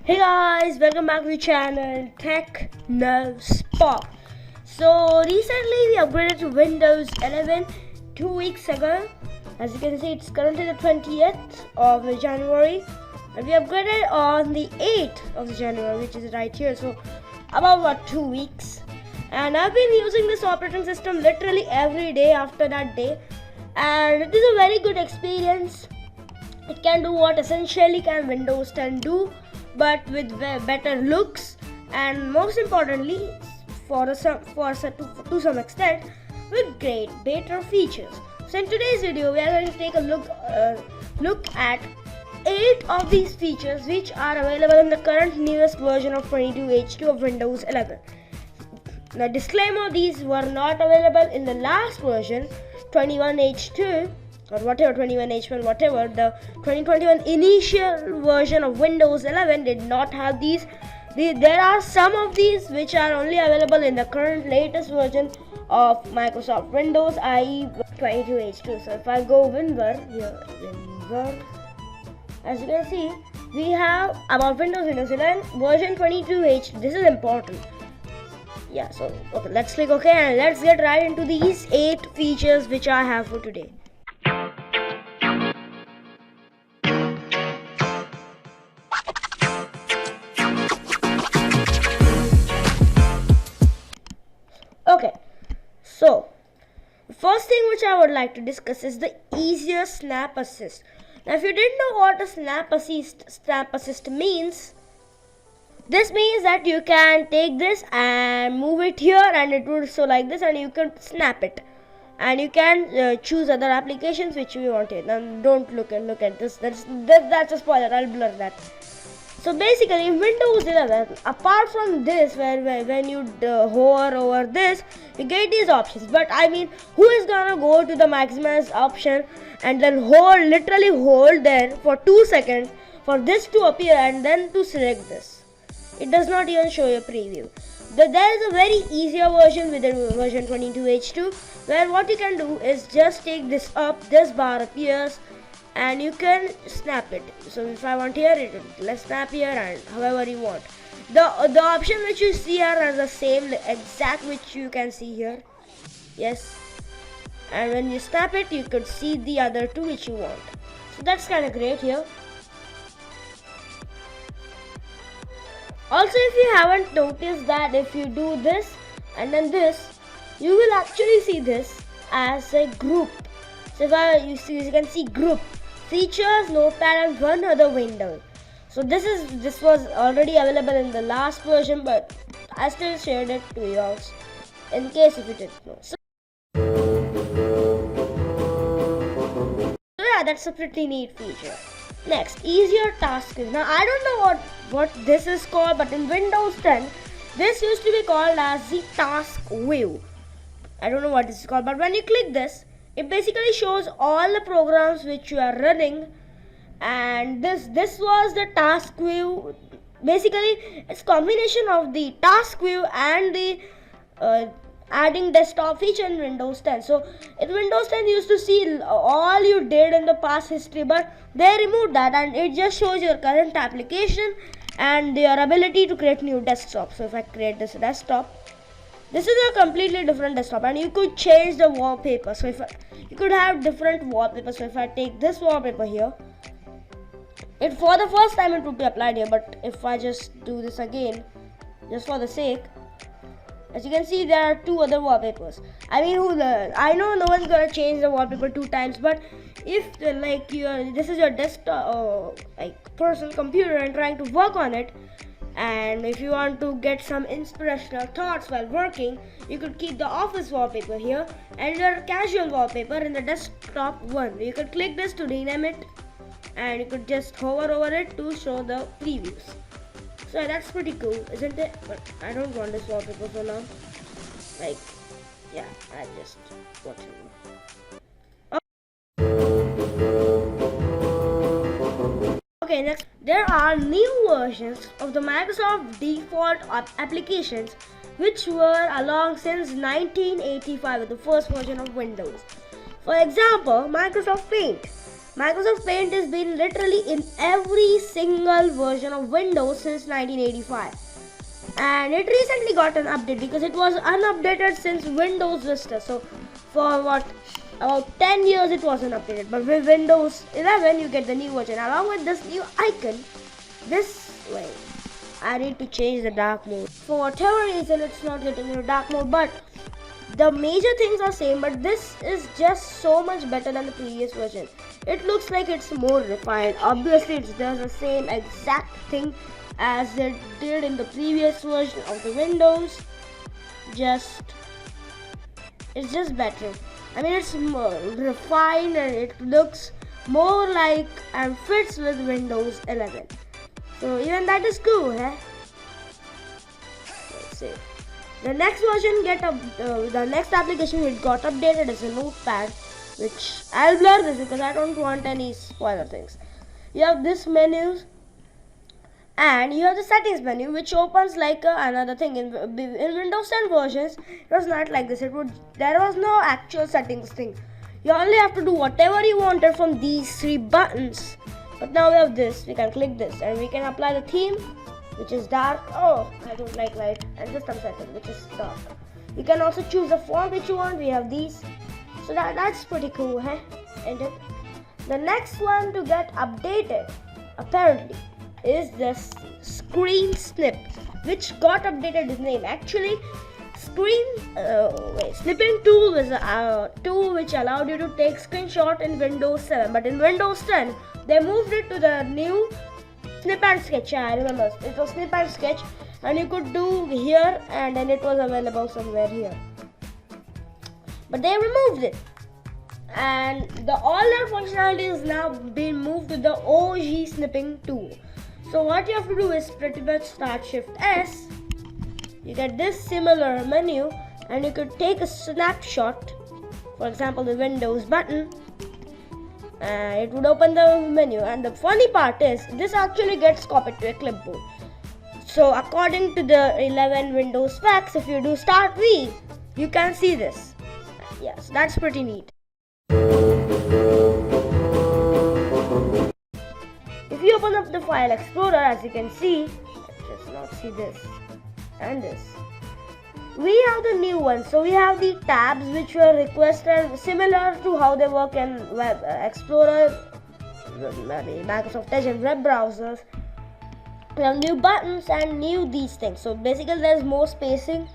Hey guys, welcome back to the channel Techno Spark. So recently we upgraded to Windows 11 2 weeks ago. As you can see, it's currently the 20th of January, and we upgraded on the 8th of January, which is right here. So about 2 weeks, and I've been using this operating system literally every day after that day, and it is a very good experience. It can do what essentially can Windows 10 do, but with better looks, and most importantly, to some extent, with great better features. So in today's video, we are going to take a look at 8 of these features which are available in the current newest version of 22H2 of Windows 11. Now, disclaimer: these were not available in the last version, 21H2. Or whatever, 21H1, whatever, the 2021 initial version of Windows 11 did not have these. There are some of these which are only available in the current latest version of Microsoft Windows, i.e. 22H2. So if I go WinVer, as you can see, we have about Windows 11 version 22H2. This is important. Yeah, so okay, let's click OK and let's get right into these 8 features which I have for today. Okay, so the first thing which I would like to discuss is the easier snap assist. Now, if you didn't know what a snap assist means, this means that you can take this and move it here, and it would show like this, and you can snap it, and you can choose other applications which you want it. Now, don't look at this. That's a spoiler. I'll blur that. So basically, in Windows 11, apart from this, when you hover over this, you get these options. But I mean, who is gonna go to the maximize option and then literally hold there for 2 seconds for this to appear and then to select this? It does not even show you a preview. There is a very easier version with the version 22H2, where what you can do is just take this up, this bar appears, and you can snap it. So if I want here, let's snap here, and however you want. The option which you see here are the same exact which you can see here. Yes, and when you snap it, you could see the other two which you want. So that's kind of great here. Also, if you haven't noticed that if you do this and then this, you will actually see this as a group. So if you can see group, features, notepad, and one other window. So this was already available in the last version, but I still shared it to you all in case if you didn't know. So yeah, that's a pretty neat feature. Next, easier task queue. Now, I don't know what this is called, but in Windows 10, this used to be called as the task view. I don't know what this is called, but when you click this, it basically shows all the programs which you are running, and this was the task view. Basically, it's combination of the task view and the adding desktop feature in Windows 10. So in Windows 10, you used to see all you did in the past history, but they removed that, and it just shows your current application and your ability to create new desktop. So if I create this desktop, this is a completely different desktop, and you could change the wallpaper. So you could have different wallpapers. So if I take this wallpaper here, for the first time it would be applied here, but if I just do this again, just for the sake, as you can see, there are 2 other wallpapers. I mean, I know no one's gonna change the wallpaper 2 times, but if this is your desktop, personal computer, and trying to work on it, and if you want to get some inspirational thoughts while working, you could keep the office wallpaper here and your casual wallpaper in the desktop one. You could click this to rename it, and you could just hover over it to show the previews. So that's pretty cool, isn't it? But I don't want this wallpaper for now. Yeah, I just want to. Okay, next, there are new versions of the Microsoft default applications which were along since 1985 with the first version of Windows. For example, Microsoft Paint. Microsoft Paint has been literally in every single version of Windows since 1985. And it recently got an update because it was unupdated since Windows Vista. So for what, about 10 years it wasn't updated. But with Windows 11 you get the new version along with this new icon. This way, I need to change the dark mode. For whatever reason it's not getting into dark mode, but the major things are same, but this is just so much better than the previous version. It looks like it's more refined. Obviously it does the same exact thing as it did in the previous version of the Windows. It's just better. I mean, it's more refined and it looks more like and fits with Windows 11. So even that is cool, eh? Let's see. The next version the next application which got updated is a notepad, which I'll blur this because I don't want any spoiler things. You have this menu and you have the settings menu, which opens like another thing. In Windows 10 versions it was not like this. There was no actual settings thing. You only have to do whatever you wanted from these three buttons. But now we have this. We can click this and we can apply the theme, which is dark. Oh, I don't like light. And system setting, which is dark. You can also choose the font which you want. We have these. So that's pretty cool, huh? Isn't it? The next one to get updated, apparently, is this screen snip, which got updated its name. Actually, snipping tool is a tool which allowed you to take screenshot in Windows 7, but in Windows 10 they moved it to the new snip and sketch. Yeah, I remember it was snip and sketch, and you could do here, and then it was available somewhere here. But they removed it, and all their functionality is now being moved to the OG snipping tool. So what you have to do is pretty much start Shift S. You get this similar menu, and you could take a snapshot, for example the Windows button, and it would open the menu. And the funny part is this actually gets copied to a clipboard. So according to the 11 Windows specs, if you do Start V, you can see this. Yes, that's pretty neat. If you open up the File Explorer, as you can see, let's just not see this and this. We have the new ones. So we have the tabs which were requested, similar to how they work in Web Explorer, Microsoft Edge and web browsers. We have new buttons and new these things. So basically there's more spacing,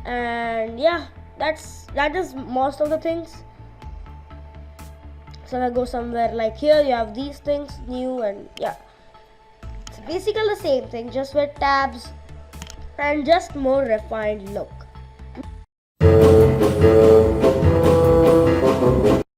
and yeah, that is most of the things. So I go somewhere like here, you have these things new, and yeah, it's basically the same thing, just with tabs and just more refined look.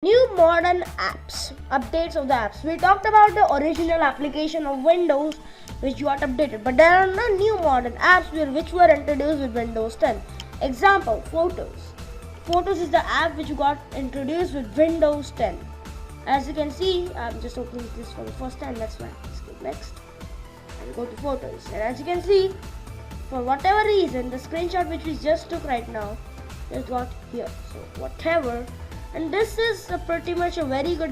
New modern apps, updates of the apps. We talked about the original application of Windows which got updated, but there are no new modern apps which were introduced with Windows 10. Example, Photos. Photos is the app which got introduced with Windows 10. As you can see, I'm just opening this for the first time, that's why. Let's click next and go to Photos. And as you can see, for whatever reason, the screenshot which we just took right now is got here. So whatever, and this is pretty much a very good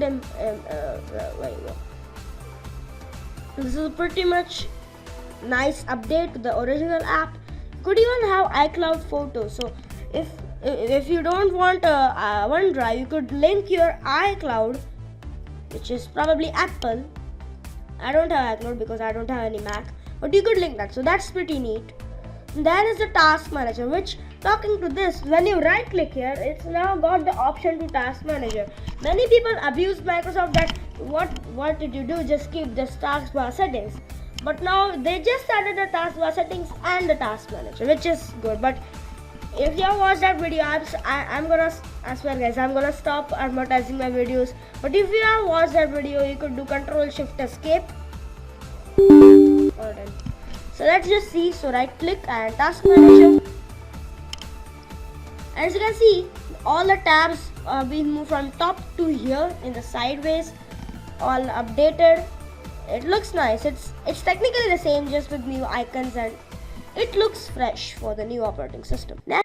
this is a pretty much nice update to the original app. You could even have iCloud photos. So if you don't want OneDrive, you could link your iCloud, which is probably Apple. I don't have iCloud because I don't have any Mac, but you could link that. So that's pretty neat. And then is the Task Manager, which, talking to this, when you right click here, it's now got the option to Task Manager. Many people abuse Microsoft that what did you do, just keep the taskbar settings. But now they just added the taskbar settings and the Task Manager, which is good. But if you have watched that video, I'm gonna, I swear guys, I'm gonna stop advertising my videos. But if you have watched that video, you could do Control Shift Escape. Alright. So let's just see. So right click and Task Manager. As you can see, all the tabs are being moved from top to here in the sideways, all updated. It looks nice. It's technically the same, just with new icons, and it looks fresh for the new operating system. Next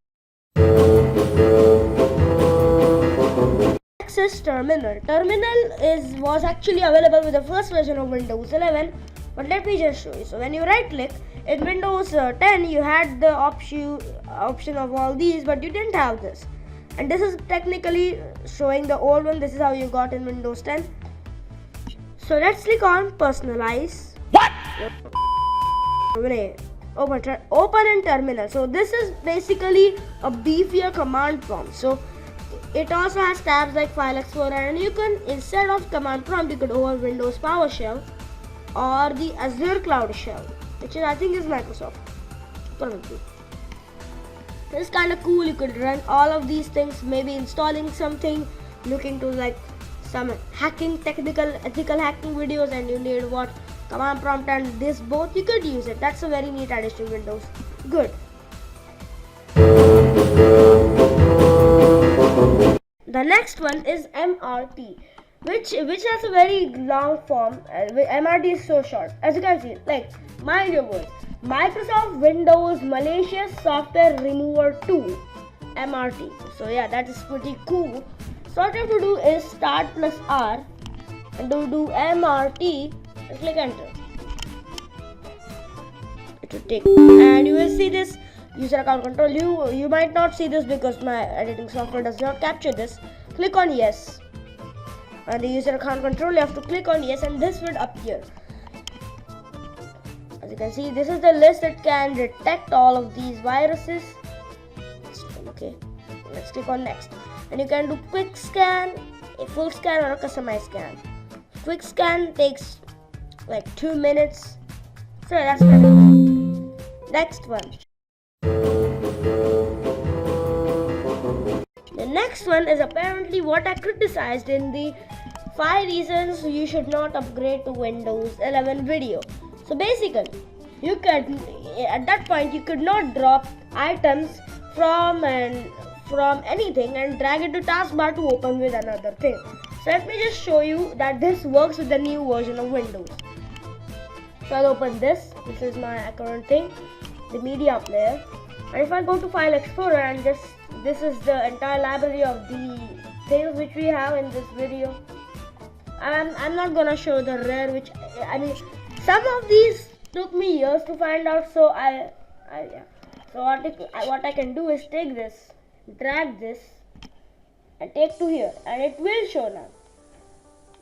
This is Terminal. Terminal was actually available with the first version of Windows 11, but let me just show you. So when you right click in Windows 10, you had the option of all these, but you didn't have this. And this is technically showing the old one. This is how you got in Windows 10. So let's click on Personalize. What? Open in Terminal. So this is basically a beefier command prompt. So it also has tabs like File Explorer, and you can, instead of command prompt, you could open Windows PowerShell or the Azure Cloud Shell, which is, I think, is Microsoft. Currently, it's kind of cool. You could run all of these things, maybe installing something, looking to like some hacking, ethical hacking videos, and you need what command prompt and this both. You could use it. That's a very neat addition to Windows. Good. The next one is MRT, which has a very long form. MRT is so short. As you can see, like, mind your words, Microsoft Windows Malicious Software Remover 2, MRT. So yeah, that is pretty cool. So what you have to do is start plus R and do MRT and click enter. It will take, and you will see this user account control. You might not see this because my editing software does not capture this. Click on yes, and the user account control, you have to click on yes, and this will appear. As you can see, this is the list that can detect all of these viruses. Okay, let's click on next, and you can do quick scan, a full scan, or a customized scan. Quick scan takes like 2 minutes, so that's kind of cool. Next one. The next one is apparently what I criticized in the 5 reasons you should not upgrade to Windows 11 video. So basically, at that point you could not drop items from anything and drag it to taskbar to open with another thing. So let me just show you that this works with the new version of Windows. So I'll open this. This is my current thing, the media player. And if I go to File Explorer and this is the entire library of the things which we have in this video. I'm not gonna show the rare, which I mean, some of these took me years to find out. So So what I can do is take this, drag this, and take to here, and it will show now.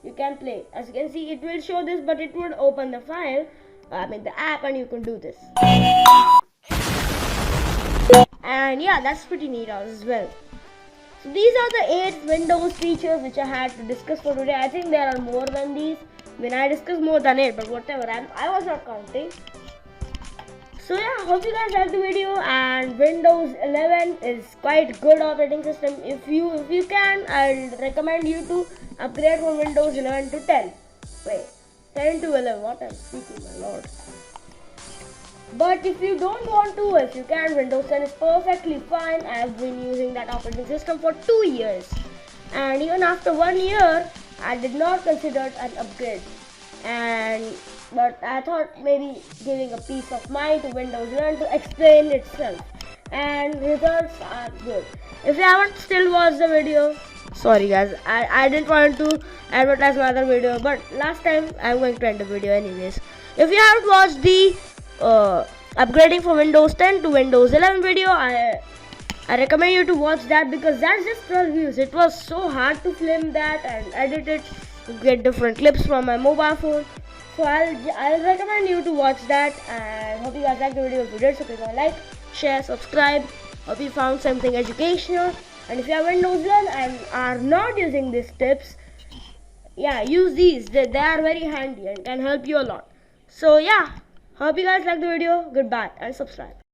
You can play. As you can see, it will show this, but it would open the file, the app, and you can do this. And yeah, that's pretty neat as well. So these are the 8 Windows features which I had to discuss for today. I think there are more than these. I mean, I discussed more than 8, but whatever. I was not counting. So yeah, hope you guys liked the video. And Windows 11 is quite good operating system. If you can, I'll recommend you to upgrade from Windows 11 to 10. Wait, 10 to 11. What I'm speaking, my lord. But if you don't want to, if you can, Windows 10 is perfectly fine. I have been using that operating system for 2 years, and even after 1 year, I did not consider an upgrade. But I thought maybe giving a peace of mind to Windows 11 to explain itself, and results are good. If you haven't still watched the video, sorry guys, I didn't want to advertise my other video, but last time I'm going to end the video anyways. If you haven't watched the upgrading from Windows 10 to Windows 11 video, I recommend you to watch that, because that's just 12 views. It was so hard to film that and edit it to get different clips from my mobile phone. So I'll recommend you to watch that, and hope you guys liked the video. If you did, so click on like, share, subscribe. Hope you found something educational. And if you have Windows 11 and are not using these tips, yeah, use these. They are very handy and can help you a lot. So yeah, hope you guys liked the video. Goodbye and subscribe.